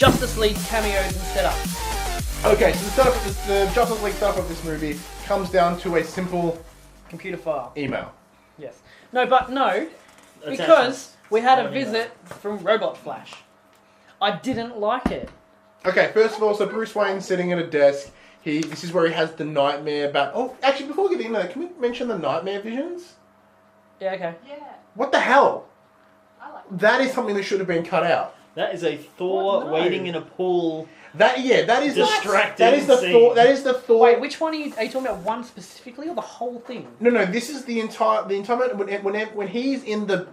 Justice League cameos and setup. Okay, so the Justice League setup of this movie comes down to a simple computer file. Email. Yes. Because we had a visit from Robot Flash. I didn't like it. Okay, first of all, so Bruce Wayne's sitting at a desk. This is where he has the nightmare about... Oh, actually, before we get into that, can we mention the nightmare visions? Yeah, okay. Yeah. What the hell? I like That is something that should have been cut out. That is a Thor No. waiting in a pool. That is Distracting That is the scene. Thor. That is the Thor. Wait, which one are you talking about? One specifically, or the whole thing? No. This is the entire when he's in the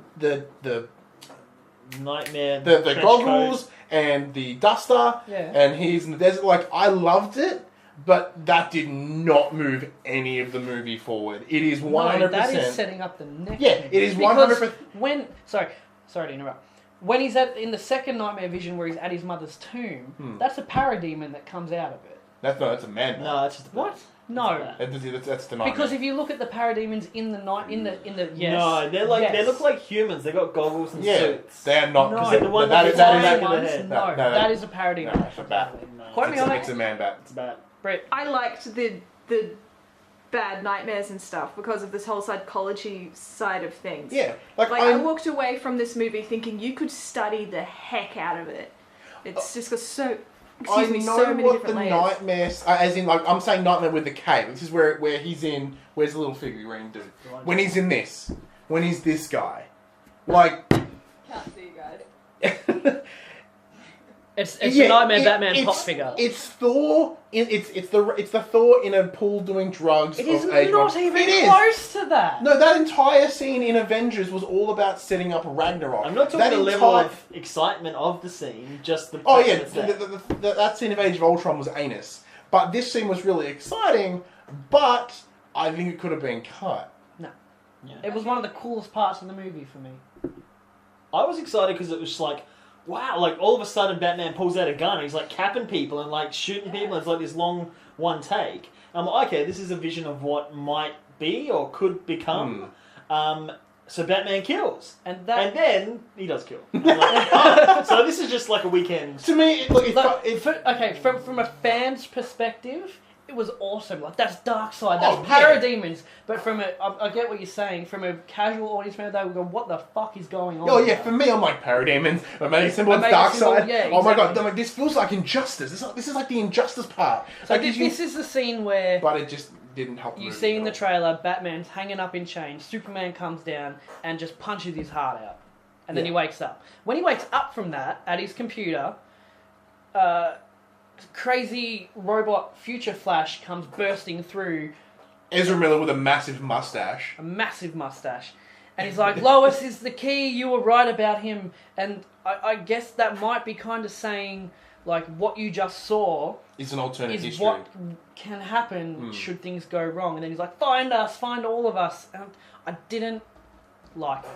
Nightmare. the goggles and the duster, Yeah. and he's in the desert. Like, I loved it, but that did not move any of the movie forward. It is 100%. No, that is setting up the next. Yeah, it is 100%. When sorry to interrupt. When he's in the second nightmare vision where he's at his mother's tomb, that's a parademon that comes out of it. That's a man. No, that's just What? No. That's the nightmare. Because if you look at the parademons in the yes. No, they look like humans. They got goggles and suits. they are not. No, Is it the one that with is the that flying is ones? no, that is a parademon. No, it's a bat. Quote me on It's it. a man bat. It's bad. Brett. I liked the bad nightmares and stuff because of this whole psychology side of things. Yeah, I walked away from this movie thinking you could study the heck out of it. It's just got so many different layers. Nightmares, as in, like, I'm saying nightmare with the K. This is where he's in. Where's the little figurine dude? When he's in this, when he's this guy, like. Can't see you guys. It's the Nightmare Batman pop figure. It's Thor. It's the Thor in a pool doing drugs. It is of age not one. even It is. close to that. No, that entire scene in Avengers was all about setting up Ragnarok. I'm not talking the level of excitement of the scene, just the. Oh yeah, fact that it's there. that scene of Age of Ultron was anus, but this scene was really exciting. But I think it could have been cut. No, Yeah. it was one of the coolest parts of the movie for me. I was excited because it was just like, wow, like all of a sudden Batman pulls out a gun and he's like capping people and like shooting people and it's like this long one take. I'm like, okay, this is a vision of what might be or could become. So Batman kills. And then he does kill. I'm like, oh, so this is just like a weekend. To me, from a fan's perspective, it was awesome. Like, that's Darkseid, that's yeah. parademons. But from I get what you're saying. From a casual audience member, they would go, "What the fuck is going on?" Oh yeah, here?" for me, I'm like parademons. Amazing symbol, Amazing Darkseid. symbol, yeah, Oh my god, exactly. I'm like, this feels like injustice. This is like the injustice part. So Like, this is the scene where but it just didn't help. you see in the trailer, Batman's hanging up in chains. Superman comes down and just punches his heart out, and then he wakes up. When he wakes up from that at his computer, crazy robot Future Flash comes bursting through. Ezra Miller with a massive mustache. A massive mustache. And he's like, Lois is the key, you were right about him. And I guess that might be kind of saying, like, what you just saw It's an alternate is history. what can happen should things go wrong. And then he's like, find us, find all of us. And I didn't like it.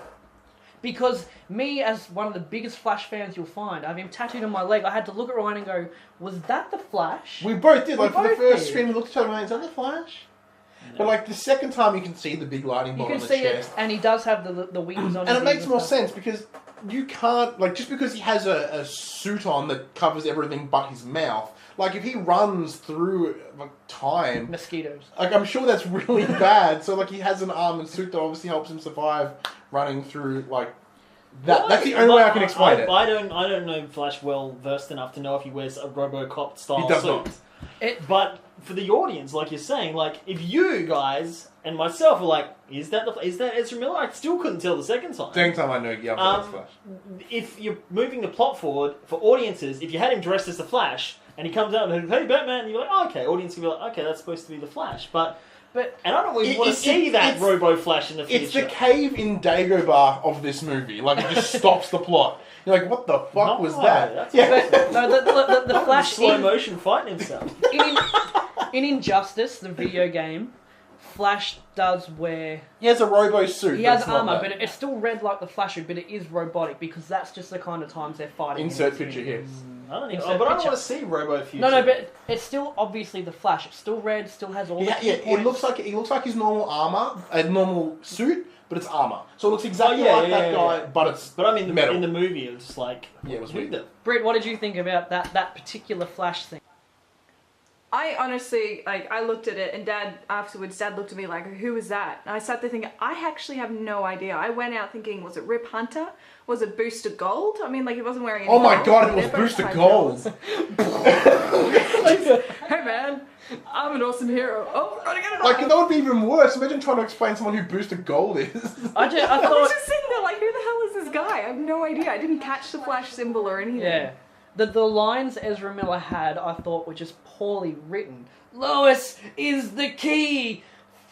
Because me, as one of the biggest Flash fans you'll find, I have him tattooed on my leg. I had to look at Ryan and go, was that the Flash? We both did. Like, for the both first did. screen, we looked at each other and went, is that the Flash? No. But like the second time, you can see the big lightning You bolt can on the see chest. it, and he does have the wings on his And it makes ears more stuff. sense because you can't, like, just because he has a suit on that covers everything but his mouth, like, if he runs through, like, time... Mosquitoes. Like, I'm sure that's really bad. So, like, he has an arm and suit that obviously helps him survive running through, like... That's the only way I can explain it. I don't know Flash well versed enough to know if he wears a RoboCop style He does suit. not. But for the audience, like you're saying, like if you guys and myself were like, is that Ezra Miller? I still couldn't tell the second time. Second time I know, yeah, that's Flash. If you're moving the plot forward for audiences, if you had him dressed as the Flash and he comes out and hey Batman, and you're like, oh, okay, audience can be like, okay, that's supposed to be the Flash, but and I don't really want to see that Robo Flash in the future. It's the cave in Dagobah of this movie. Like, it just stops the plot. You're like, what the fuck was that? But, no, the Flash slow motion fighting himself. In Injustice, the video game, Flash does wear... He has a robo suit. He has armor, but it's still red like the Flash suit, but it is robotic because that's just the kind of times they're fighting. Insert picture here. I don't but I don't want to see Robo Future. No, but it's still obviously the Flash. It's still red, still has all the it looks like his normal armor, a normal suit, but it's armor. So it looks exactly like that guy, but it's But I mean, metal. in the movie, it was just like... Yeah, it was weird. Britt, what did you think about that particular Flash thing? I honestly, like, I looked at it and Dad looked at me like, who was that? And I sat there thinking, I actually have no idea. I went out thinking, was it Rip Hunter? Was it Booster Gold? I mean, like, he wasn't wearing any Oh my gold, god, but it was they're both Booster high Gold! bills. Hey man, I'm an awesome hero. Oh, gotta get it Like, on. that would be even worse. Imagine trying to explain to someone who Booster Gold is. I I was thought, just sitting there like, who the hell is this guy? I have no idea. I didn't catch the Flash symbol or anything. yeah, the lines Ezra Miller had, I thought were just poorly written. Lois is the key.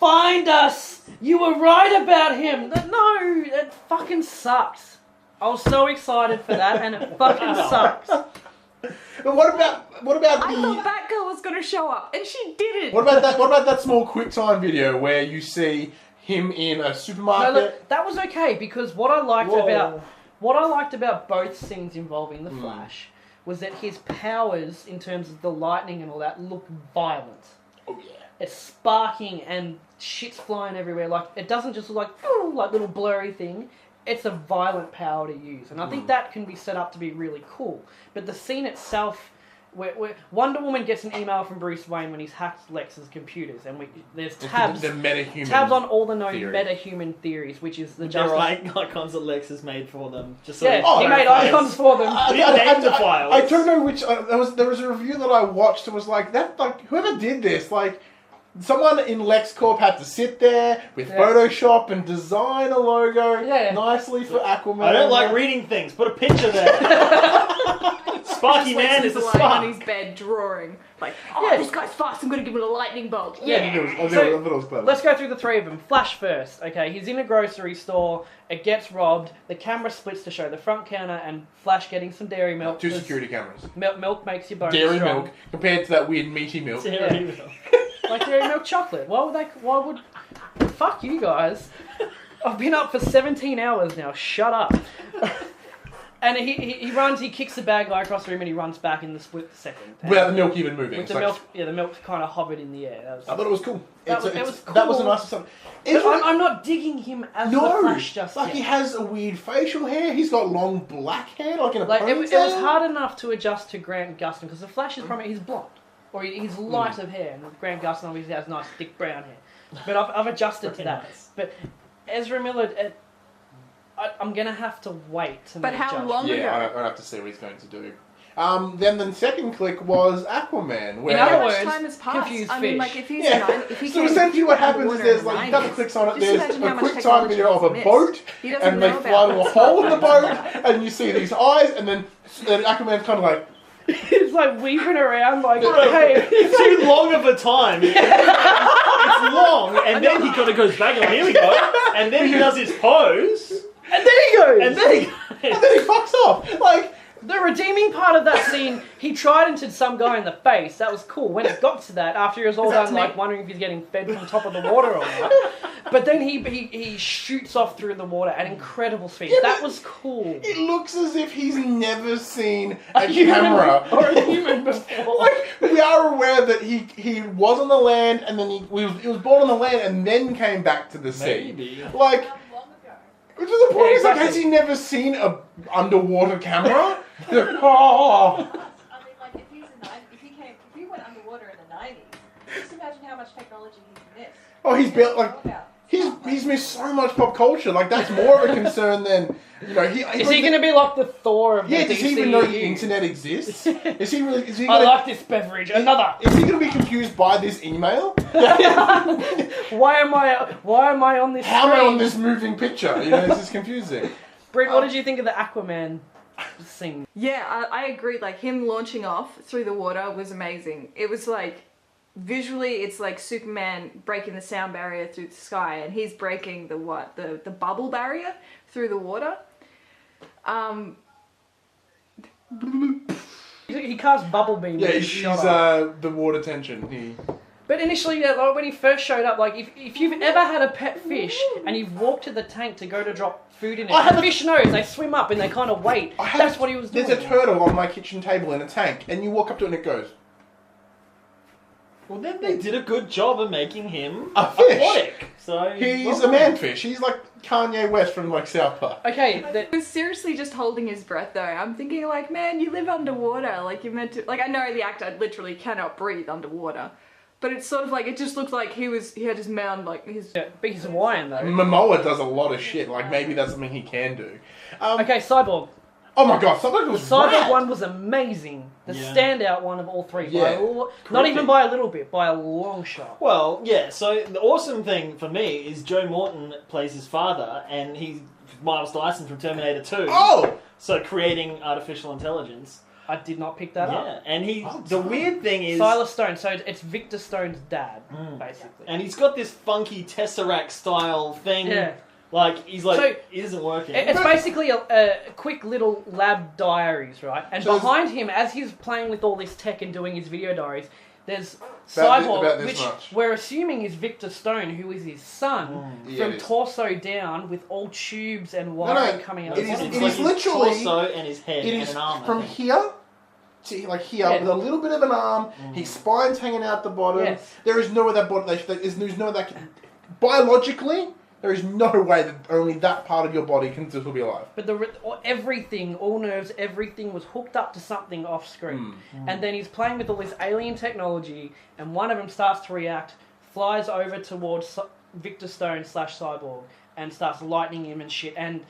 Find us. You were right about him. No, it fucking sucks. I was so excited for that, and it fucking sucks. But what about I the... thought Batgirl was gonna show up, and she didn't. What about that small QuickTime video where you see him in a supermarket? No, look, that was okay because what I liked about both scenes involving the Flash was that his powers, in terms of the lightning and all that, look violent. Oh yeah. It's sparking and shit's flying everywhere. Like, it doesn't just look like little blurry thing. It's a violent power to use, and I think that can be set up to be really cool. But the scene itself, where Wonder Woman gets an email from Bruce Wayne when he's hacked Lex's computers, and there's tabs The metahuman tabs on all the known theory. metahuman theories, which is the There Justice. are icons that Lex has made for them. Just so Yeah, they he made clarify. icons for them. He didn't name the files. I don't know which. There was a review that I watched. It was like that. Like whoever did this, like someone in LexCorp had to sit there with Photoshop and design a logo nicely for Aquaman. I don't like reading things. Put a picture there. Sparky Just Man Lex is a lying spark. on his bed drawing. Like, Yeah. this guy's fast, I'm gonna give him a lightning bolt. I thought it was clever. Let's go through the three of them. Flash first. Okay, he's in a grocery store. It gets robbed. The camera splits to show the front counter and Flash getting some dairy milk. Two 'cause security cameras. Milk makes your bones Dairy strong. milk compared to that weird meaty milk. Dairy milk. Like dairy milk chocolate. Why would... Fuck you guys. I've been up for 17 hours now. Shut up. And he runs, he kicks the bad guy across the room and he runs back in the split second. Without the milk even moving. With It's the like- milk, the milk kind of hovered in the air. I thought it was cool. That was That was a cool. nice something. But I'm not digging him as the Flash just like yet. he has a weird facial hair. He's got long black hair, like in a Like ponytail. it was hard enough to adjust to Grant Gustin because the Flash is probably he's blonde or he's light of hair, and Grant Gustin obviously has nice thick brown hair. But I've adjusted to that. Nice. But Ezra Miller, I'm gonna have to wait to But make how judgment. long Yeah, ago? I have to see what he's going to do. Then the second click was Aquaman. Where In other How much words, time has passed? confused I mean, fish. like, if he's Yeah. if he So came essentially what happens is underwater there's in like the a couple 90s, clicks on it, just there's imagine a how much quick time technology video of a he's missed. boat, He doesn't and they know fly about to a this hole in the stuff. boat, and you see these eyes, and then Aquaman's kind of like, He's like weaving around like, hey, It's too long of a time. It's long, and then he kind of goes back, and here we go. And then he does his pose, and then he goes. and then he and then he fucks off. Like, The redeeming part of that scene, he tridented some guy in the face. That was cool. When it got to that, after he was all done, like wondering if he's getting fed from top of the water or not. But then he shoots off through the water at incredible speed. Yeah, that but was cool. it looks as if he's never seen a camera. or a human before. Like, we are aware that he was on the land, and then he was born on the land, and then came back to the sea. Maybe. Like, How long ago? which is the point. Yeah, It's like, exactly. has he never seen a underwater camera? Oh. I mean, like if he went underwater in the 90s, just imagine how much technology he's missed. Oh, he's built like. What about? He's missed so much pop culture. Like, that's more of a concern than, you know, Is he going to be like the Thor of Yeah, the does he even know the DCEU? internet exists? Is he really? Is he I gonna, like this beverage. Another. Is he going to be confused by this email? Why am I on this? How am I screen? on this moving picture? You know, this is confusing. Brent, what did you think of the Aquaman scene? Yeah, I agree. Like, him launching off through the water was amazing. It was like, visually, it's like Superman breaking the sound barrier through the sky, and he's breaking the bubble barrier through the water. He cast bubble beam. Yeah, and he's shot off. the water tension. But initially, yeah, like when he first showed up, like if you've ever had a pet fish and you've walked to the tank to go to drop food in it, the fish knows, they swim up and they kind of wait. That's what he was doing. There's a turtle on my kitchen table in a tank, and you walk up to it and it goes, Well, then they did a good job of making him A fish. aquatic. So He's a manfish. He's like Kanye West from like South Park. Okay, He was seriously just holding his breath though. I'm thinking like, man, you live underwater. Like you're meant to. Like I know the actor literally cannot breathe underwater, but it's sort of like it just looked like he had his mound like his. yeah, but he's Hawaiian though. Momoa does a lot of shit. Like maybe that's something he can do. Okay, Cyborg. Oh my god, Cyborg was Cyborg rad. one was amazing. The Yeah. standout one of all three. Yeah. Not even by a little bit, by a long shot. Well, yeah, so the awesome thing for me is Joe Morton plays his father, and he's Miles Dyson from Terminator 2. Oh! So creating artificial intelligence. I did not pick that up. Yeah, and Oh, the weird thing is... Silas Stone, so it's Victor Stone's dad, basically. And he's got this funky Tesseract style thing. Yeah. Like, he's like, So, it isn't working. It's basically a quick little lab diaries, right? And So behind him, as he's playing with all this tech and doing his video diaries, there's About Cyborg, this which much. we're assuming is Victor Stone, who is his son, Yeah, from it is. torso down with all tubes and wiring coming out. It of is- his it body. is his literally- torso and his head It and is an arm. I from think. here to like here Yeah. with a little bit of an arm. His spine's hanging out the bottom. Yes. There is no way that body. There's no way that can, biologically. There is no way that only that part of your body can still be alive. But everything, all nerves, everything was hooked up to something off screen. And then he's playing with all this alien technology, and one of them starts to react, flies over towards Victor Stone / Cyborg, and starts lightning him and shit. And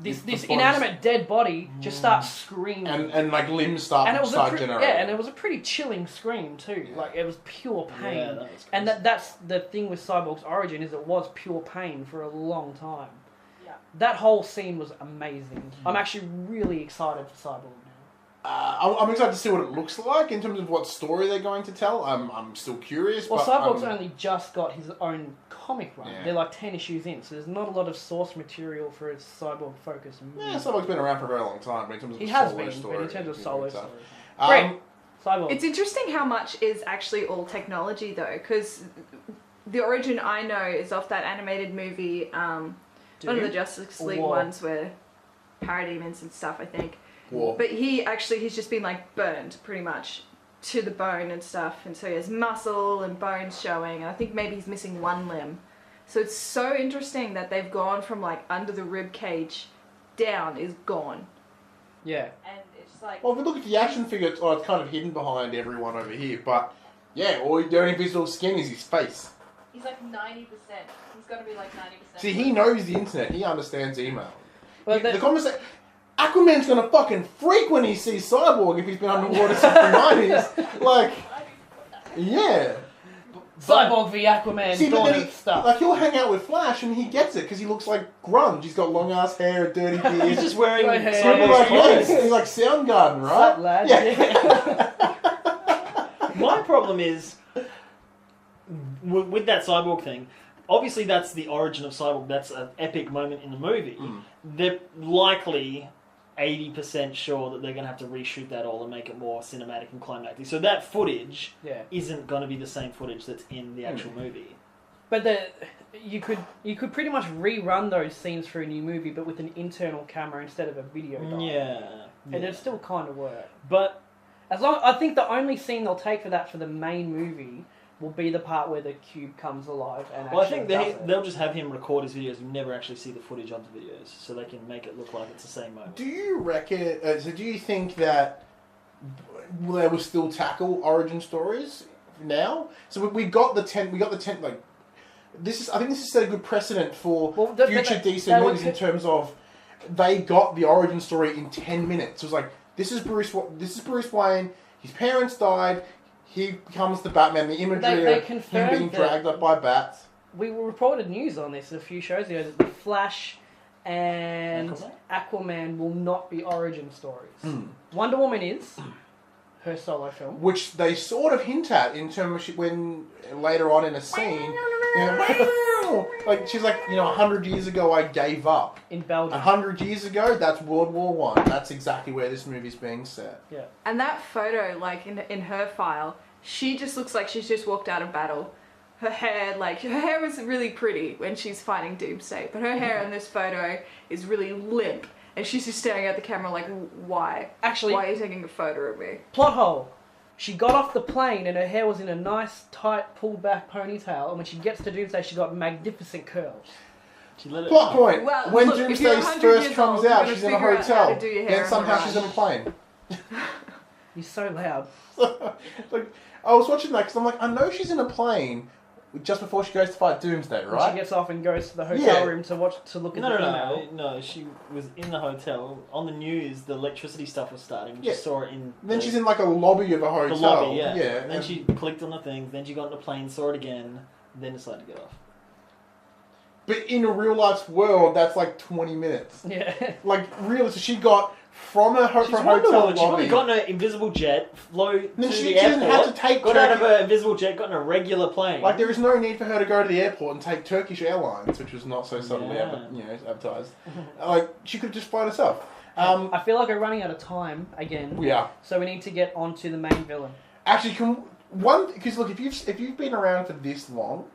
this body's- inanimate dead body just starts screaming. And like limbs start And it was generating. and it was a pretty chilling scream too. Yeah. Like it was pure pain. Yeah, that was And crazy. that's the thing with Cyborg's origin is it was pure pain for a long time. Yeah. That whole scene was amazing. I'm actually really excited for Cyborg now. I'm excited to see what it looks like in terms of what story they're going to tell. I'm still curious. Well, but Cyborg's I'm- only just got his own comic run. Yeah. They're like 10 issues in, so there's not a lot of source material for a Cyborg focus movie. Yeah, Cyborg's been around for a very long time, but in terms of He a has solo been, story, but in terms of solo so. stories. Great. Cyborg. It's interesting how much is actually all technology though, because the origin I know is off that animated movie, one of the Justice League War. ones where parademons and stuff, I think. War. But he's just been like burned pretty much to the bone and stuff, and so he has muscle and bones showing, and I think maybe he's missing one limb. So it's so interesting that they've gone from like under the rib cage down is gone. Yeah. And it's like, Well, if we look at the action figure, it's kind of hidden behind everyone over here, but yeah, all the only visible skin is his face. he's like 90%. He's got to be like 90%. See, he knows the internet. He understands email. Well, The conversation. Aquaman's gonna fucking freak when he sees Cyborg if he's been underwater since the 90s. Like, yeah. Cyborg v Aquaman, See, but Dawn then of stuff. like he'll hang out with Flash and he gets it because he looks like grunge. He's got long ass hair, a dirty beard. He's just wearing Go ahead. People Cyborg's like, yeah, clothes. he's like Soundgarden, right? Sup, lad? Yeah. My problem is with that Cyborg thing. Obviously, that's the origin of Cyborg. That's an epic moment in the movie. They're likely 80% sure that they're going to have to reshoot that all and make it more cinematic and climactic. So that footage Yeah. isn't going to be the same footage that's in the actual movie. But you could pretty much rerun those scenes for a new movie, but with an internal camera instead of a video dial. Yeah. And it'd still kind of work. But I think the only scene they'll take for that for the main movie will be the part where the cube comes alive and well, I actually think does it. they'll just have him record his videos. We never actually see the footage of the videos, so they can make it look like it's the same moment. Do you reckon? So, do you think that they will still tackle origin stories now? So we got the 10. We got the 10. Like this is. I think this has set a good precedent for future DC movies in terms of they got the origin story in 10 minutes. It was like this is Bruce Wayne. His parents died. He becomes the Batman. The imagery They of him confirmed being that- dragged up by bats. We reported news on this a few shows ago that the Flash and Aquaman? Aquaman will not be origin stories. Wonder Woman is her solo film. Which they sort of hint at in terms of when later on in a scene, like she's like, 100 years ago I gave up. In Belgium. 100 years ago, that's World War One. That's exactly where this movie's being set. Yeah. And that photo, like in her file, she just looks like she's just walked out of battle. Her hair was really pretty when she's fighting Doomsday, but her hair in this photo is really limp, and she's just staring at the camera like, why? Actually, Why are you taking a photo of me? plot hole. She got off the plane and her hair was in a nice, tight, pulled back ponytail. And when she gets to Doomsday, she got magnificent curls. She let it Plot point. Well, when look, if Doomsday you're 100 first years comes old, you're out, gonna she's in a figure out how hotel. to do your hair Then in somehow the she's on a plane. You're so loud. Like, I was watching that because I'm like, I know she's in a plane just before she goes to fight Doomsday, When right? she gets off and goes to the hotel Yeah. room to look at No, the no, email. no, no. She was in the hotel. On the news, the electricity stuff was starting. She Yeah. saw it in. Then she's in like a lobby of a the hotel. lobby, yeah. Yeah. And then she clicked on the thing. Then she got on the plane, saw it again. Then decided to get off. But in a real life world, that's like 20 minutes. Yeah. Like, really, so she got from her She's hotel Wonder Woman. She lobby. probably got in an invisible jet, flew to Then the she airport. didn't have to take got out of Turkish- her invisible jet, got in a regular plane. Like, there is no need for her to go to the airport and take Turkish Airlines, which was not so subtly Yeah. advertised. Like, she could have just flown herself. I feel like we're running out of time again. Yeah. So we need to get on to the main villain. Actually, because look, if you've been around for this long,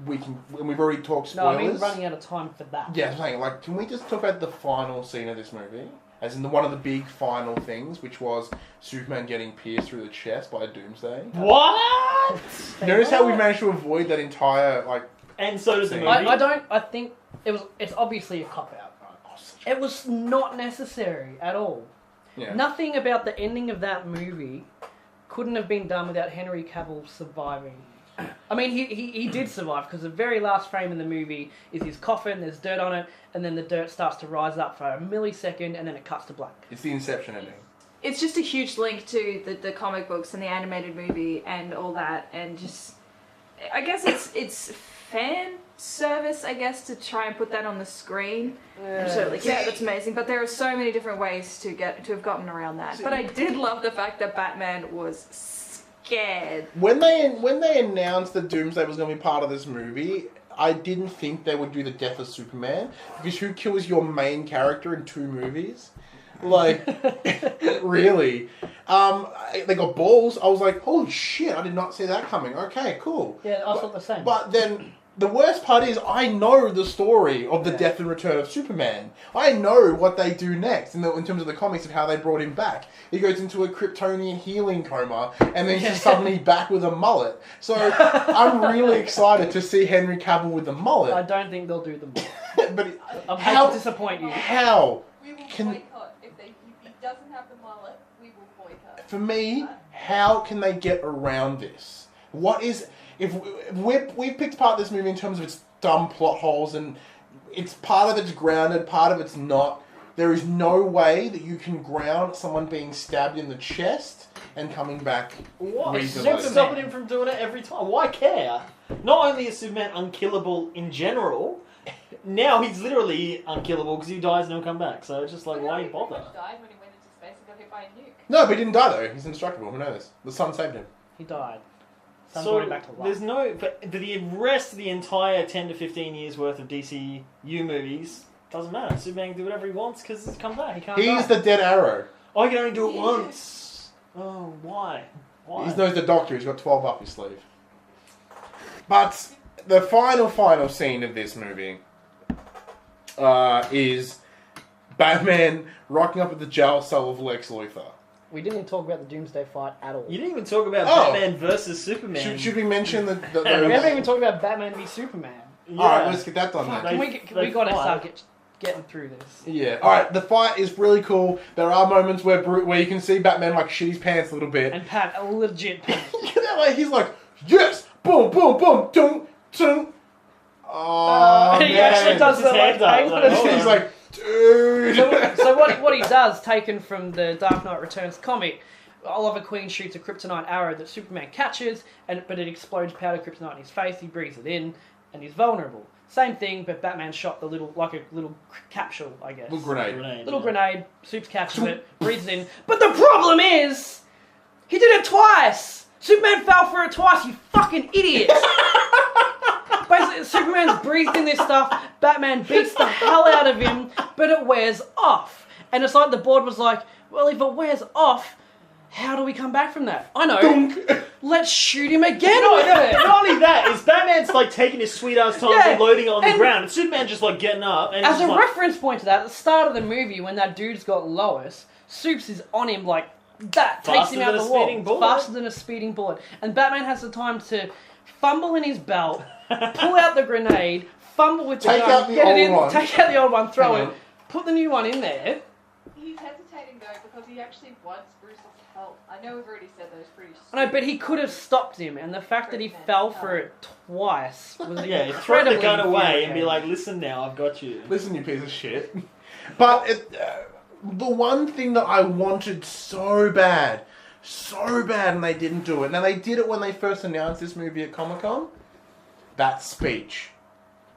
and we've already talked No, spoilers. I mean running out of time for that. Yeah, I'm saying, like, can we just talk about the final scene of this movie? As in one of the big final things, which was Superman getting pierced through the chest by Doomsday. What? Notice how we managed to avoid that entire, like... And so does the Scene. movie. I think it's obviously a cop-out. It was not necessary at all. Yeah. Nothing about the ending of that movie couldn't have been done without Henry Cavill surviving. I mean, he did survive, because the very last frame in the movie is his coffin, there's dirt on it, and then the dirt starts to rise up for a millisecond, and then it cuts to black. It's the Inception ending. It's just a huge link to the comic books and the animated movie and all that, and just I guess it's fan service, I guess, to try and put that on the screen. I'm sort of like, yeah, that's amazing. But there are so many different ways to have gotten around that. But I did love the fact that Batman was scared. When they announced that Doomsday was going to be part of this movie, I didn't think they would do the death of Superman, because who kills your main character in 2 movies? Like, really? They got balls. I was like, holy shit, I did not see that coming. Okay, cool. Yeah, I thought the same. But then, the worst part is, I know the story of the death and return of Superman. I know what they do next in terms of the comics of how they brought him back. He goes into a Kryptonian healing coma, and then he's suddenly back with a mullet. So, I'm really excited to see Henry Cavill with the mullet. I don't think they'll do them. But I'm hate to disappoint you. How? We will Can- boycott. If he doesn't have the mullet, we will boycott. For me, how can they get around this? What is... If we've picked apart this movie in terms of its dumb plot holes, and it's part of it's grounded, part of it's not. There is no way that you can ground someone being stabbed in the chest and coming back What? reasonably. What's stopping him from doing it every time? Why care? Not only is Superman unkillable in general, now he's literally unkillable because he dies and he'll come back. So it's just like, why bother? He died when he went into space and got hit by a nuke. No, but he didn't die though. He's indestructible. Who knows? The sun saved him. He died. Sun's So going back to life. there's no, but the rest of the entire 10 to 15 years worth of DCU movies doesn't matter. Superman can do whatever he wants because he's come back. He can't. He's die. the dead arrow. I can only do it once. Oh, why? Why? He knows the Doctor. He's got 12 up his sleeve. But the final scene of this movie is Batman rocking up at the jail cell of Lex Luthor. We didn't even talk about the Doomsday fight at all. You didn't even talk about Oh. Batman versus Superman. Should we mention that? We haven't even talked about Batman v Superman. Yeah. All right, let's get that done Fuck, then. we got to fight. start getting through this. Yeah. All right. The fight is really cool. There are moments where you can see Batman like shit his pants a little bit. And Pat, a legit pimp. Look at that way. He's like, yes, boom, boom, boom, tung, tung. Oh he man. actually does His the like, hand up, hang on a like, second. He's like, dude. So what he does, taken from the Dark Knight Returns comic, Oliver Queen shoots a kryptonite arrow that Superman catches, but it explodes powdered kryptonite in his face. He breathes it in, and he's vulnerable. Same thing, but Batman shot the little capsule, I guess. Little grenade. Little grenade. Supes catches it, breathes it in. But the problem is, he did it twice. Superman fell for it twice. You fucking idiot. Basically, Superman's breathed in this stuff. Batman beats the hell out of him, but it wears off. And it's like the board was like, well, if it wears off, how do we come back from that? I know. Let's shoot him again with it. Not only that, is Batman's like taking his sweet ass time Yeah, and loading it on the and- ground, and Superman just like getting up. And As he's a just like, reference point to that, at the start of the movie, when that dude's got Lois, Supes is on him like that takes him out than the a wall. speeding bullet. Faster than a speeding bullet. And Batman has the time to fumble in his belt, pull out the grenade, fumble with the Take gun, out the get it in, old one. take out the old one, throw Hang it, on. put the new one in there. He's hesitating though because he actually wants Bruce's help. I know we've already said those pretty. I know, but he could have stopped him, and the fact that he fell for it twice was Yeah, throw the incredibly gun away and be infuriating. like, listen now, I've got you. Listen, you piece of shit. But the one thing that I wanted so bad, and they didn't do it. Now, they did it when they first announced this movie at Comic-Con. That speech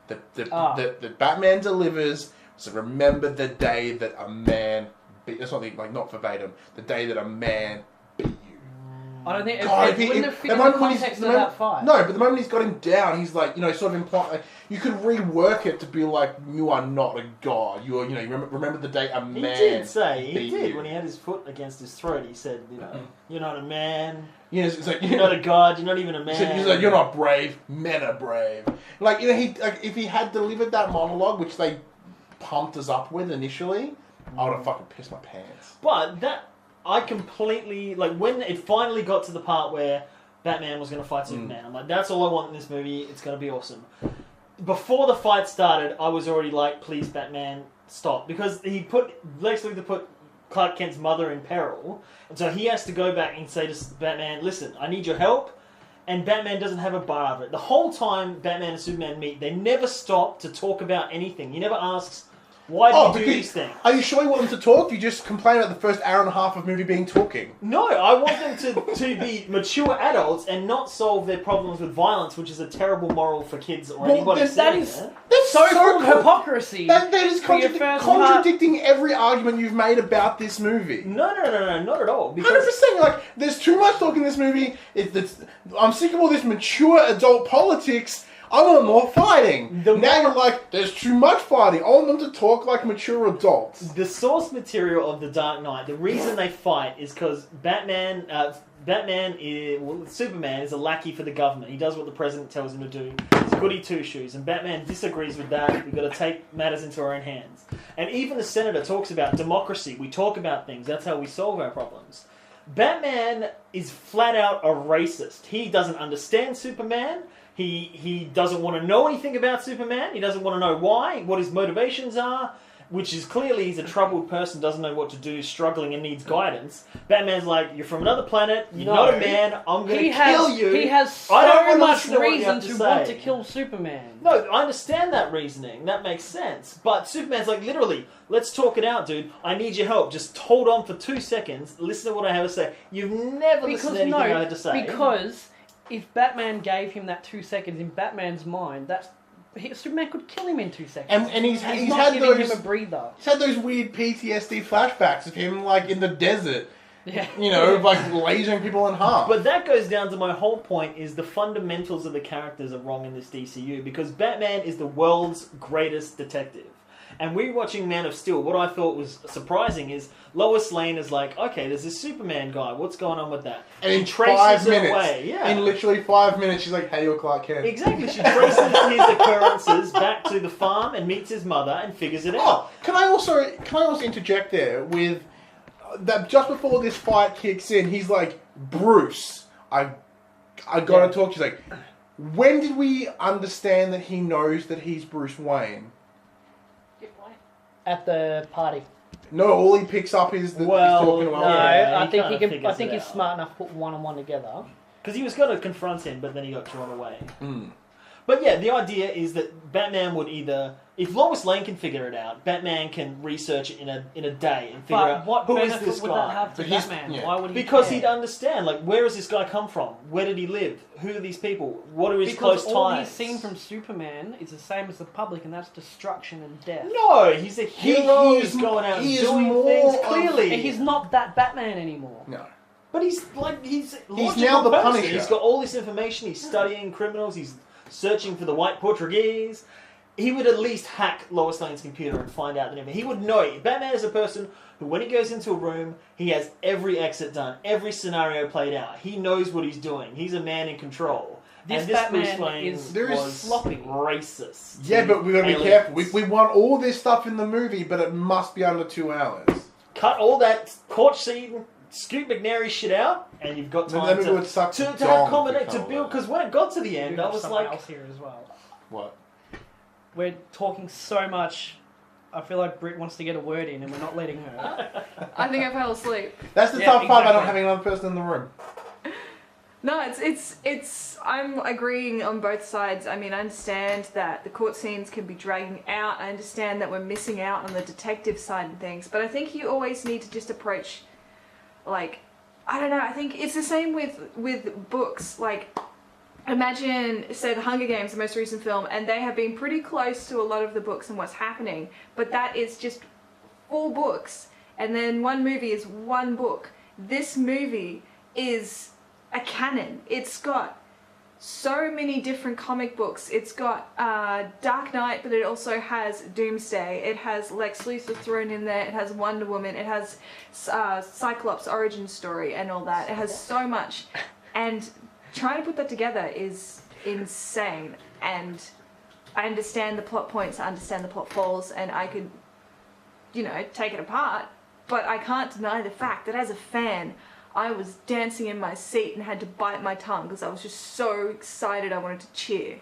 that Batman delivers. So remember the day that a man beat... That's not like not verbatim. The day that a man beat you. I don't think God, it wouldn't have fit in the context of that fight. No, but the moment he's got him down, he's like, sort of implying, like, you could rework it to be like, you are not a god. You are, you remember the day a man He did say, beat you. when he had his foot against his throat, he said, you're not a man, Yeah, it's like, you're not a god, you're not even a man. He's like, you're not brave, men are brave. Like, if he had delivered that monologue, which they pumped us up with initially, I would have fucking pissed my pants. But I completely, like, when it finally got to the part where Batman was going to fight Superman, I'm like, that's all I want in this movie, it's going to be awesome. Before the fight started, I was already like, please, Batman, stop. Because Lex Luthor put Clark Kent's mother in peril, and so he has to go back and say to Batman, listen, I need your help, and Batman doesn't have a bar of it. The whole time Batman and Superman meet, they never stop to talk about anything. He never asks, why do you do these things? Are you sure you want them to talk? You just complain about the first hour and a half of movie being talking. No, I want them to be mature adults and not solve their problems with violence, which is a terrible moral for kids or anybody. That's so full of hypocrisy. That is for your first contradicting every argument you've made about this movie. No, not at all. 100%. Like, there's too much talk in this movie. I'm sick of all this mature adult politics. I want more fighting. Now you're like, there's too much fighting. I want them to talk like mature adults. The source material of The Dark Knight, the reason they fight is because Superman is a lackey for the government. He does what the president tells him to do. He's a goody two-shoes, and Batman disagrees with that. We've got to take matters into our own hands. And even the senator talks about democracy. We talk about things. That's how we solve our problems. Batman is flat out a racist. He doesn't understand Superman. He doesn't want to know anything about Superman. He doesn't want to know why, what his motivations are, which is clearly he's a troubled person, doesn't know what to do, struggling and needs guidance. Batman's like, you're from another planet, you're not a man, I'm going to kill you. He has so much reason to want to kill Superman. No, I understand that reasoning. That makes sense. But Superman's like, literally, let's talk it out, dude. I need your help. Just hold on for 2 seconds. Listen to what I have to say. You've never listened to anything I had to say. Because if Batman gave him that 2 seconds in Batman's mind, Superman could kill him in 2 seconds. And he's not had giving those, him a breather. He's had those weird PTSD flashbacks of him, like, in the desert. Yeah. Like, lasering people in half. But that goes down to my whole point, is the fundamentals of the characters are wrong in this DCU, because Batman is the world's greatest detective. And rewatching Man of Steel, what I thought was surprising is Lois Lane is like, okay, there's this Superman guy, what's going on with that? And in traces 5 minutes, away. in literally 5 minutes, she's like, hey, you're Clark Kent. Exactly, she traces his occurrences back to the farm and meets his mother and figures it out. Can I also interject there with that just before this fight kicks in, he's like, Bruce, I gotta talk to you. He's like, when did we understand that he knows that he's Bruce Wayne? Good point. At the party. No, all he picks up is that he's talking about. No, Yeah, I think figures I think it he's out. smart enough to put one and one together. Because he was going to confront him, but then he got drawn away. Mm. But yeah, the idea is that Batman would either, if Lois Lane can figure it out, Batman can research it in a day and figure out what who is benefit this would guy. that have to But he's- Batman? yeah. Why would he Because care? he'd understand, like, where has this guy come from? Where did he live? Who are these people? What are his Because close all ties? he's seen from Superman is the same as the public, and that's destruction and death. No, he's a hero. He is- He's going out and he is doing more things of- clearly. And he's not that Batman anymore. No. But he's logical now the person. Punisher. He's got all this information. He's studying criminals. He's searching for the white Portuguese. He would at least hack Lois Lane's computer and find out the name. He would know. Batman is a person who, when he goes into a room, he has every exit done, every scenario played out. He knows what he's doing. He's a man in control. This and this Batman Bruce Wayne is was sloppy. racist. Yeah, but we gotta be aliens. careful. We want all this stuff in the movie, but it must be under 2 hours. Cut all that court scene scoot McNary shit out, and you've got time then we to would suck have dong combinate to to cover build. it. Because when it got to the We end, do I have was something like, else here as well. What? We're talking so much. I feel like Britt wants to get a word in, and we're not letting her. I think I fell asleep. That's the Yeah, tough part about not exactly. having another person in the room. No, it's. I'm agreeing on both sides. I mean, I understand that the court scenes can be dragging out. I understand that we're missing out on the detective side and things. But I think you always need to just approach, like, I don't know. I think it's the same with books. Like, imagine, say, The Hunger Games, the most recent film, and they have been pretty close to a lot of the books and what's happening. But that is just 4 books, and then one movie is 1 book. This movie is a canon. It's got so many different comic books. It's got Dark Knight, but it also has Doomsday. It has Lex Luthor thrown in there. It has Wonder Woman. It has Cyclops' origin story and all that. It has so much. And trying to put that together is insane. And I understand the plot points, I understand the plot falls, and I could, take it apart. But I can't deny the fact that as a fan, I was dancing in my seat and had to bite my tongue because I was just so excited I wanted to cheer.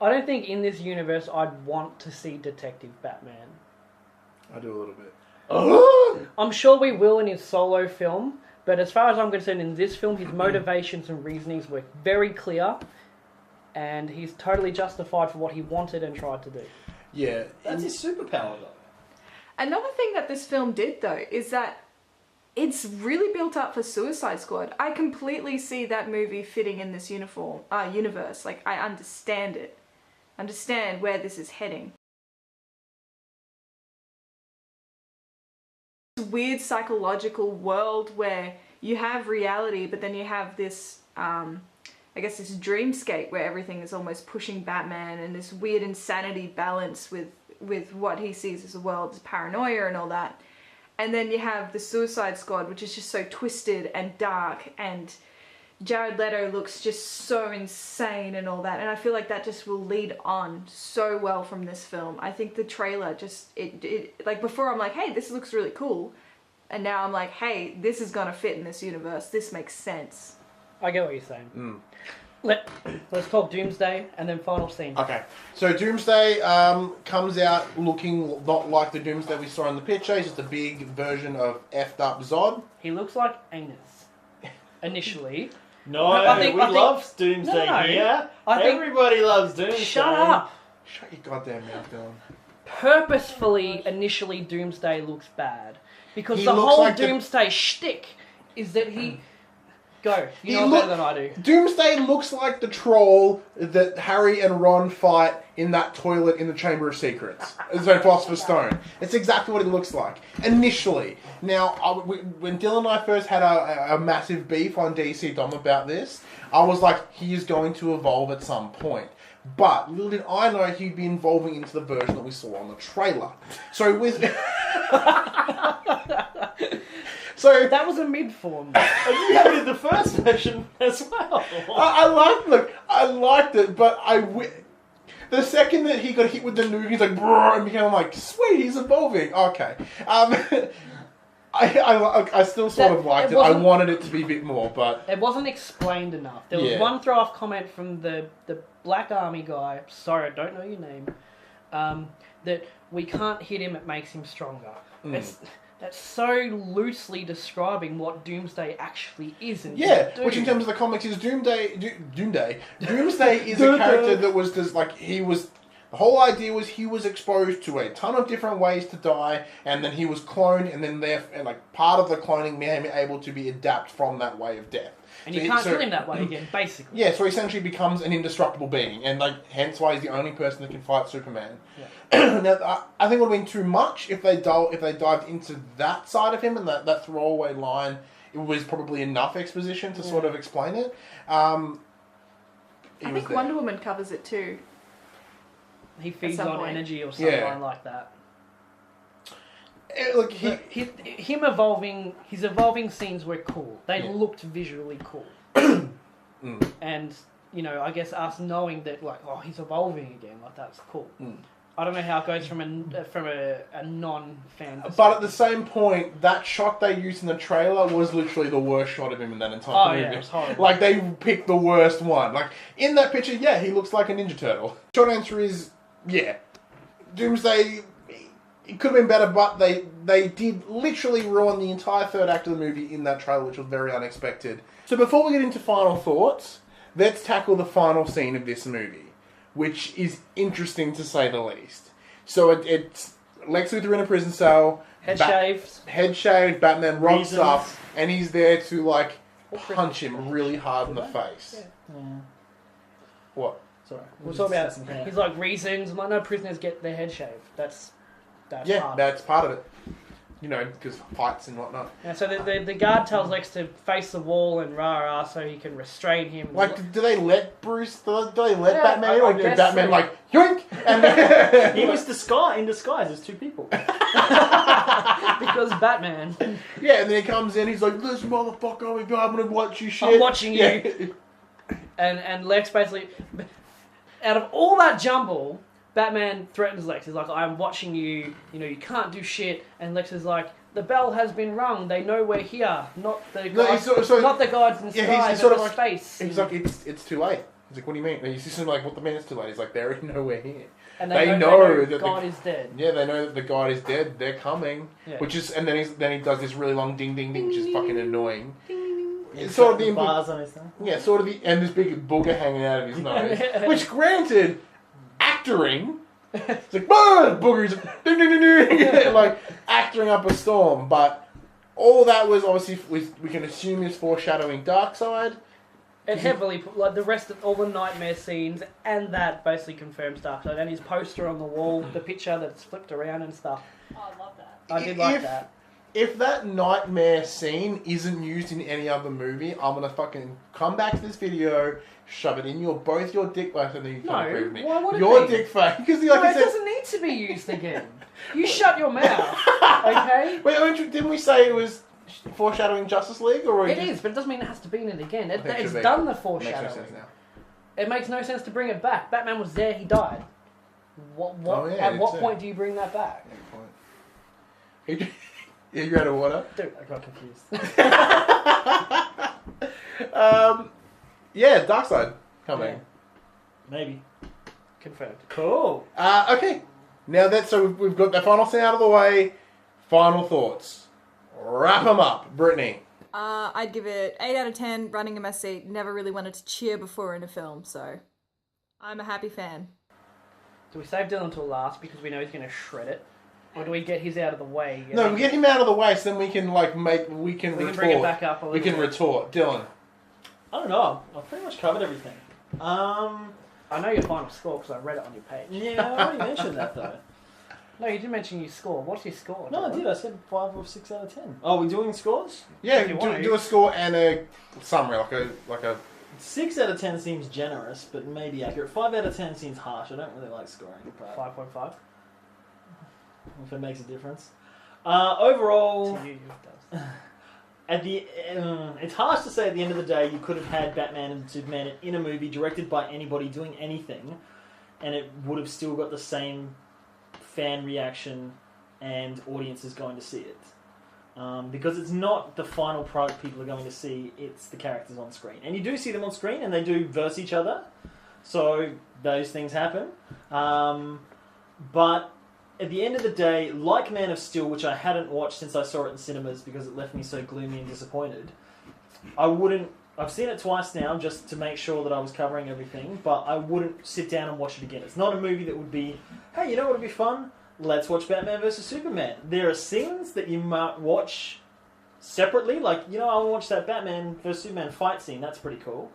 I don't think in this universe I'd want to see Detective Batman. I do a little bit. I'm sure we will in his solo film, but as far as I'm concerned, in this film, his motivations and reasonings were very clear, and he's totally justified for what he wanted and tried to do. Yeah. that's his superpower, though. Another thing that this film did, though, is that it's really built up for Suicide Squad. I completely see that movie fitting in this universe. Like, I understand it. Understand where this is heading. This weird psychological world where you have reality, but then you have this, this dreamscape where everything is almost pushing Batman, and this weird insanity balance with what he sees as a world, as paranoia and all that. And then you have the Suicide Squad, which is just so twisted and dark, and Jared Leto looks just so insane and all that. And I feel like that just will lead on so well from this film. I think the trailer just, like before I'm like, hey, this looks really cool. And now I'm like, hey, this is gonna fit in this universe. This makes sense. I get what you're saying. Let's talk Doomsday and then final scene. Okay, so Doomsday comes out looking not like the Doomsday we saw in the picture. He's just a big version of effed up Zod. He looks like anus. Initially. No, I think- love Doomsday No. here. I think- Everybody loves Doomsday. Shut up! Shut your goddamn mouth, Dylan. Purposefully, initially, Doomsday looks bad. Because He the looks whole like the- Doomsday shtick is that he... Go. He You know look- better than I do. Doomsday looks like the troll that Harry and Ron fight in that toilet in the Chamber of Secrets. So Philosopher's Stone. It's exactly what he looks like. Initially. Now, when Dylan and I first had a massive beef on DC Dom about this, I was like, he is going to evolve at some point. But little did I know he'd be evolving into the version that we saw on the trailer. So with... So That was a mid-form. Oh, you hated the first version as well. I liked it, but the second that he got hit with the nuke, he's like, brrr, and became like, sweet, he's evolving. Okay. I still sort of liked it. I wanted it to be a bit more, but... It wasn't explained enough. There was Yeah. one throw-off comment from the Black Army guy, sorry, I don't know your name, that we can't hit him, it makes him stronger. That's so loosely describing what Doomsday actually is and Yeah, can do. which in terms of the comics is Doomsday is a character that was just like, the whole idea was he was exposed to a ton of different ways to die, and then he was cloned, and then part of the cloning made him able to be adapt from that way of death. And you can't kill him that way again, basically. Yeah, so he essentially becomes an indestructible being, and hence why he's the only person that can fight Superman. Yeah. Now, I think it would have been too much if they dived into that side of him, and that throwaway line. It was probably enough exposition to sort of explain it. I think Wonder Woman covers it too. He feeds some on point. energy or something Yeah. like that. Look, His evolving scenes were cool. They looked visually cool. And, I guess us knowing that, he's evolving again, that's cool. I don't know how it goes from a non-fan. But at the same point, that shot they used in the trailer was literally the worst shot of him in that entire movie. Yeah, it was horrible. Like, they picked the worst one. Like, in that picture, yeah, he looks like a Ninja Turtle. Short answer is, yeah. Doomsday, it could have been better, but they did literally ruin the entire third act of the movie in that trailer, which was very unexpected. So before we get into final thoughts, let's tackle the final scene of this movie, which is interesting to say the least. So it's Lex Luthor in a prison cell. Head shaved. Batman rocks up, and he's there to, like, punch him really hard in the face. Yeah. What? Sorry. We're talking about, he's like, reasons. I'm like, no, prisoners get their head shaved. That's hard. That's part of it. You know, because fights and whatnot. Yeah, so the guard tells Lex to face the wall and rah-rah so he can restrain him. Like, do they let Bruce, do they let Yeah, Batman, or do guess Batman, so. like, yoink? And He was in disguise as two people. Because Batman. yeah, and then he comes in, he's like, this motherfucker, I'm gonna watch you shit. I'm watching you. Yeah. And Lex basically, out of all that jumble, Batman threatens Lex. He's like, I'm watching you, you can't do shit. And Lex is like, the bell has been rung. They know we're here. Not the guards, not the guards in sky, he's sort but of like, space. He's like, it's too late. He's like, what do you mean? And he's just like, what the man, it's too late? He's like, they already know we're here. And they know that God is dead. Yeah, they know that the god is dead. They're coming. Yeah. Which is, and then he does this really long ding ding ding, which is fucking annoying. It's sort of the the bars on his thing. Yeah, sort of the, and this big booger hanging out of his nose. Which, granted, actoring, it's like, boogers, ding ding ding ding, like actoring up a storm. But all that was obviously we can assume is foreshadowing Darkseid. It heavily, like the rest of all the nightmare scenes, and that basically confirms Darkseid. And his poster on the wall, the picture that's flipped around and stuff. Oh, I love that. I did like that. If that nightmare scene isn't used in any other movie, I'm gonna fucking come back to this video, shove it in both your dick face, and then you can agree with me. Why would it Your be? dick face, because No, it doesn't need to be used again. You shut your mouth, okay? Wait, didn't we say it was foreshadowing Justice League, or It is, but it doesn't mean it has to be in it again. I think it It's should be. done the Makes foreshadowing. no sense now. It makes no sense to bring it back. Batman was there, he died. At what point do you bring that back? Good point. You out of water? Dude, I got confused. Yeah, Darkseid coming. Yeah. Maybe. Confirmed. Cool. Okay. Now that we've got the final scene out of the way, final thoughts. Wrap them up, Brittany. I'd give it 8 out of 10, running in my seat. Never really wanted to cheer before in a film, so I'm a happy fan. Do we save Dylan until last because we know he's going to shred it? Or do we get his out of the way? No, we get him out of the way so then we can we can retort. bring it back up a little We can bit. retort. Dylan. I don't know. I've pretty much covered everything. I know your final score because I read it on your page. Yeah, I already mentioned that though. No, you did mention your score. What's your score? No, I did. I said 5 or 6 out of 10. Oh, we're doing scores? Yeah, If you want to. do a score and a summary, like a 6 out of 10 seems generous, but maybe accurate. 5 out of 10 seems harsh. I don't really like scoring. But 5.5. if it makes a difference. Overall, To you, it does. it's harsh to say at the end of the day you could have had Batman and Superman in a movie directed by anybody doing anything, and it would have still got the same fan reaction and audiences going to see it. Because it's not the final product people are going to see, it's the characters on screen. And you do see them on screen, and they do verse each other, so those things happen. But at the end of the day, like Man of Steel, which I hadn't watched since I saw it in cinemas because it left me so gloomy and disappointed, I've seen it twice now just to make sure that I was covering everything, but I wouldn't sit down and watch it again. It's not a movie that would be, hey, you know what would be fun? Let's watch Batman vs. Superman. There are scenes that you might watch separately, like, I want to watch that Batman vs. Superman fight scene, that's pretty cool.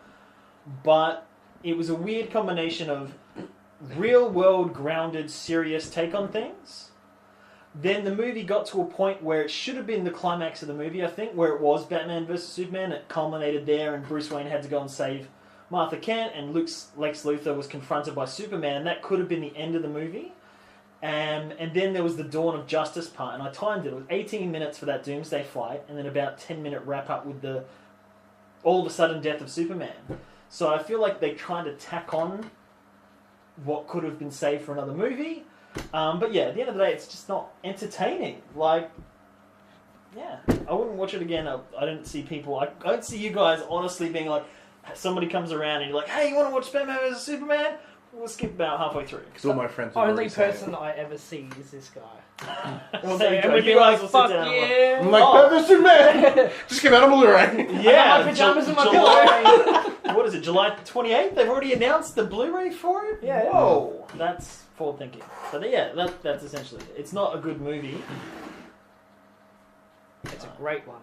But it was a weird combination of real-world, grounded, serious take on things. Then the movie got to a point where it should have been the climax of the movie, I think, where it was Batman vs. Superman. It culminated there, and Bruce Wayne had to go and save Martha Kent, and Lex Luthor was confronted by Superman, and that could have been the end of the movie. And then there was the Dawn of Justice part, and I timed it. It was 18 minutes for that Doomsday fight, and then about 10-minute wrap-up with the all-of-a-sudden death of Superman. So I feel like they tried to tack on what could have been saved for another movie, But yeah, at the end of the day, it's just not entertaining. Like, yeah, I wouldn't watch it again. I don't see people. I don't see you guys honestly being like, somebody comes around and you're like, hey, you want to watch Batman vs Superman? We'll skip about halfway through. Because all my friends. Only person I ever see is this guy. Well, So, and you we'd be guys like, will sit fuck down and yeah. I'm like, Batman Superman! Just came out on Blu-ray. Yeah, I got my pajamas and my July. What is it? July 28th? They've already announced the Blu-ray for it. Yeah. Whoa, that's forward thinking. But yeah, that's essentially it. It's not a good movie. It's a great one.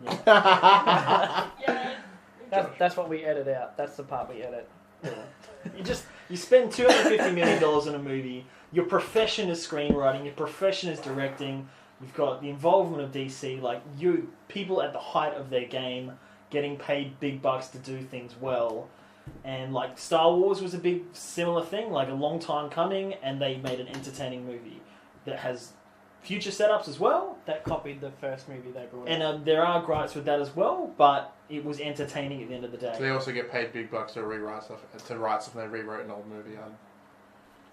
Yeah. That's what we edit out. That's the part we edit. You spend $250 million on a movie. Your profession is screenwriting. Your profession is directing. You've got the involvement of DC. Like, you people at the height of their game, getting paid big bucks to do things well. And like Star Wars was a big similar thing, like a long time coming, and they made an entertaining movie that has future setups as well. That copied the first movie they brought. And there are gripes with that as well, but it was entertaining at the end of the day. So they also get paid big bucks to write stuff they rewrote an old movie.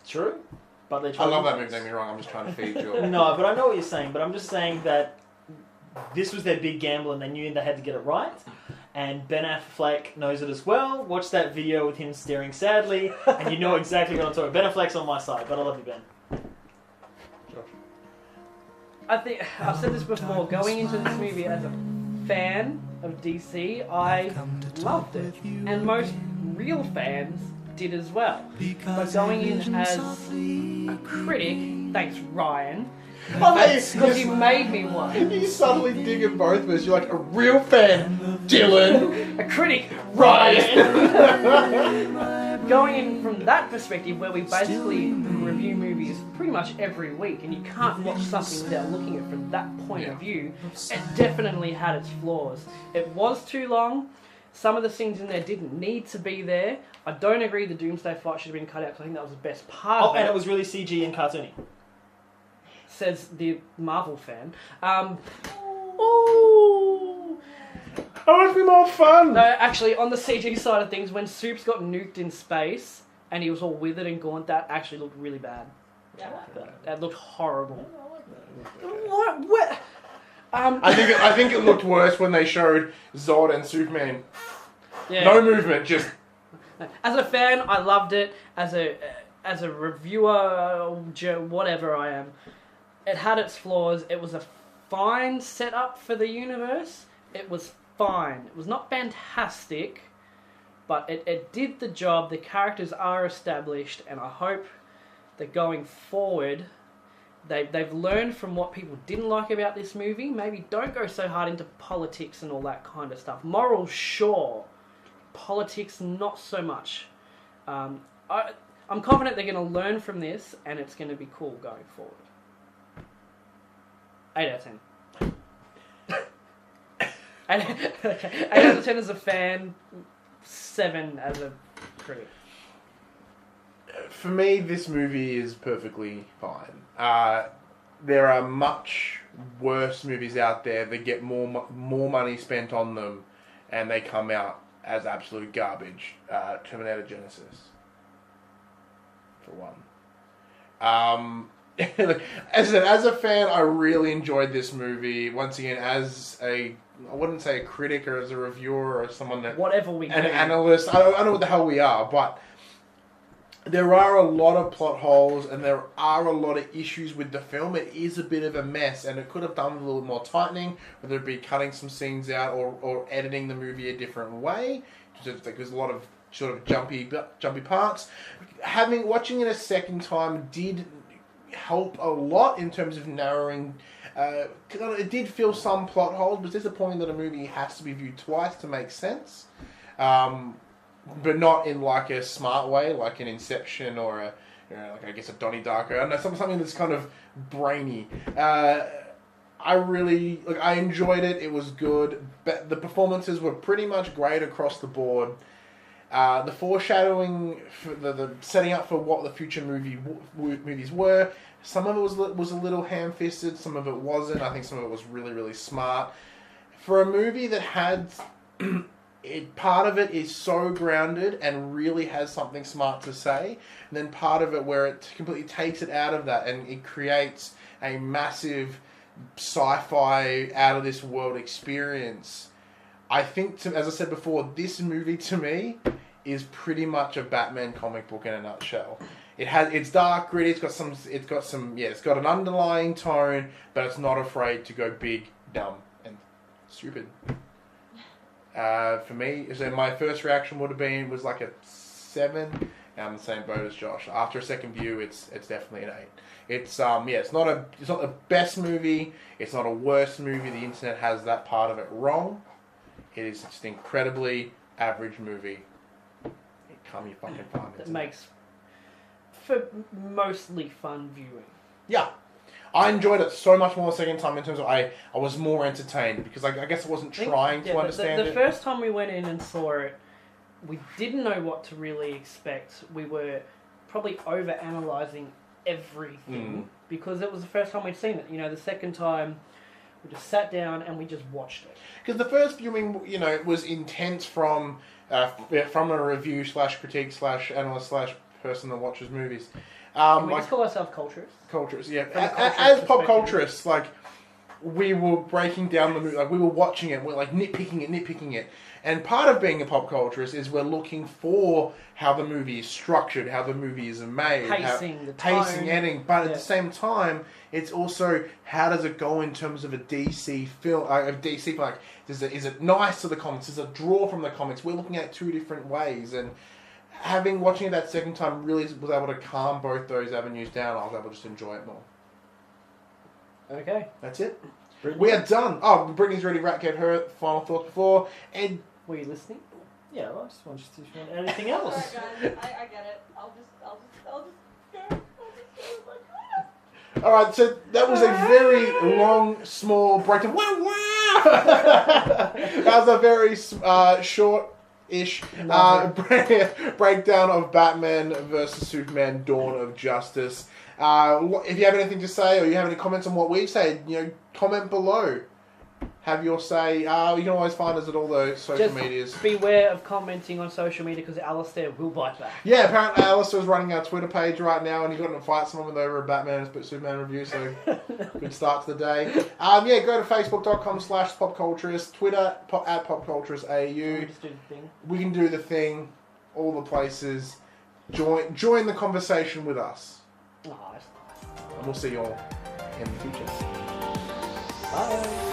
True, but they. I love that movie. Don't get me wrong. I'm just trying to feed you. No, but I know what you're saying. But I'm just saying that this was their big gamble, and they knew they had to get it right. And Ben Affleck knows it as well. Watch that video with him staring sadly, and you know exactly what I'm talking about. Ben Affleck's on my side, but I love you, Ben. I think I've said this before. Going into this movie as a fan of DC, I loved it, and most real fans did as well. But going in as a critic, thanks Ryan, because he made me one. You suddenly dig at both of us. You're like a real fan, Dylan. A critic, Ryan. Going in from that perspective, where we basically review movies pretty much every week, and you can't watch something without looking at it from that point of view, it definitely had its flaws. It was too long. Some of the scenes in there didn't need to be there. I don't agree the Doomsday fight should have been cut out, because I think that was the best part of it. And it was really CG and cartoony. Says the Marvel fan. Ooh. I want to be more fun. No, actually, on the CG side of things, when Soups got nuked in space and he was all withered and gaunt, that actually looked really bad. Yeah, I like that. That looked horrible. I like that. What? I think it looked worse when they showed Zod and Superman. Yeah. No movement, just. As a fan, I loved it. As a reviewer, whatever I am, it had its flaws. It was a fine setup for the universe. It was fine. It was not fantastic, but it did the job. The characters are established, and I hope that going forward, they've learned from what people didn't like about this movie. Maybe don't go so hard into politics and all that kind of stuff. Morals, sure. Politics, not so much. I'm confident they're going to learn from this, and it's going to be cool going forward. 8 out of 10. 8 out of 10 as a fan, 7 as a critic. For me, this movie is perfectly fine. There are much worse movies out there that get more money spent on them, and they come out as absolute garbage. Terminator Genesis, for one. As a fan, I really enjoyed this movie. Once again, I wouldn't say a critic or as a reviewer or someone that... Whatever we do. An analyst. I don't know what the hell we are, but there are a lot of plot holes and there are a lot of issues with the film. It is a bit of a mess, and it could have done with a little more tightening, whether it be cutting some scenes out or editing the movie a different way. Just like there's a lot of sort of jumpy parts. Watching it a second time did help a lot in terms of narrowing. It did fill some plot holes, but it's disappointing that a movie has to be viewed twice to make sense. But not in like a smart way, like an Inception or like I guess a Donnie Darko. I don't know, something that's kind of brainy. I enjoyed it. It was good. But the performances were pretty much great across the board. The foreshadowing, for the setting up for what the future movies were, some of it was a little ham-fisted, some of it wasn't. I think some of it was really, really smart. For a movie that had part of it is so grounded and really has something smart to say, and then part of it where it completely takes it out of that and it creates a massive sci-fi out of this world experience. I think, as I said before, this movie to me is pretty much a Batman comic book in a nutshell. It's dark, gritty. It's got an underlying tone, but it's not afraid to go big, dumb, and stupid. For me, so my first reaction was like a 7. And I'm the same boat as Josh. After a second view, it's definitely an 8. It's not the best movie. It's not a worst movie. The internet has that part of it wrong. It is just an incredibly average movie. Come you fucking find it. That makes for mostly fun viewing. Yeah. I enjoyed it so much more the second time in terms of I was more entertained because I guess I wasn't trying to understand it. The first time we went in and saw it, we didn't know what to really expect. We were probably over-analysing everything because it was the first time we'd seen it. You know, the second time we just sat down and we just watched it. Because the first viewing, you know, was intense from a review / critique / analyst / person that watches movies. We just call ourselves culturists. Culturists, yeah. As PopCulturists, like, we were breaking down the movie, like, we were watching it, we're like nitpicking it. And part of being a PopCulturist is we're looking for how the movie is structured, how the movie is made. Pacing, editing. But at the same time, it's also how does it go in terms of a DC film, like, is it nice to the comics? Is it draw from the comics? We're looking at two different ways, and watching it that second time really was able to calm both those avenues down. I was able to just enjoy it more. Okay. That's it. We are done. Oh, Brittany's already get her final thoughts before. Ed, were you listening? Yeah, I just want to see anything else. Alright guys, I get it. I'll just go. Alright, so that was a very long, small breakdown. Wow! That was a very short-ish breakdown of Batman vs. Superman: Dawn of Justice. If you have anything to say or you have any comments on what we've said, comment below. Have your say. You can always find us at all those social medias. Beware of commenting on social media because Alistair will bite back. Yeah, apparently Alistair's running our Twitter page right now and he got in a fight someone over a Batman vs Superman review, so good start to the day. Go to facebook.com/PopCulturist, Twitter at PopCulturistsAU. We can do the thing, all the places. Join the conversation with us. Oh, that's nice. And we'll see you all in the future. Bye.